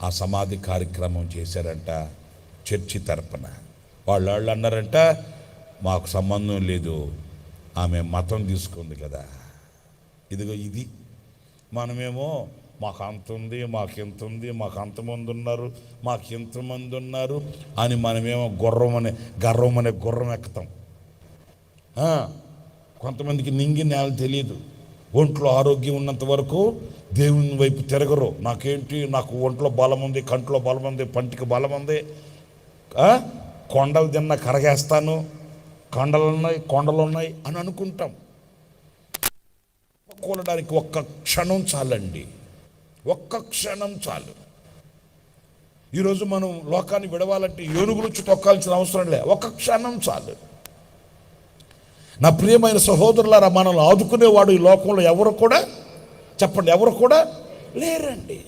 ఆ సమాధి కార్యక్రమం చేశారంట చర్చి తరపున. వాళ్ళు అన్నారంట, మాకు సంబంధం లేదు, ఆమె మతం తీసుకుంది కదా. ఇదిగో ఇది మనమేమో మాకు అంత ఉంది, మాకు ఇంత ఉంది, మాకు అంతమంది ఉన్నారు, మాకు ఇంతమంది ఉన్నారు అని మనమేమో గర్వం ఎక్కుతాం. కొంతమందికి నింగి నేల తెలియదు. ఒంట్లో ఆరోగ్యం ఉన్నంత వరకు దేవుని వైపు తిరగరు. నాకేంటి, నాకు ఒంట్లో బలం ఉంది, కంట్లో బలం ఉంది, పంటికి బలం ఉంది, కొండలు తిన్న కరగేస్తాను, కొండలు ఉన్నాయి అని అనుకుంటాం. కూలడానికి ఒక్క క్షణం చాలండి, ఒక్క క్షణం చాలు. ఈరోజు మనం లోకాన్ని విడవాలంటే ఏనుగులు వచ్చి తొక్కాల్సిన అవసరం లే, ఒక్క క్షణం చాలు. నా ప్రియమైన సహోదరులారా, మనల్ని ఆదుకునేవాడు ఈ లోకంలో ఎవరు కూడా, చెప్పండి, ఎవరు కూడా లేరండి.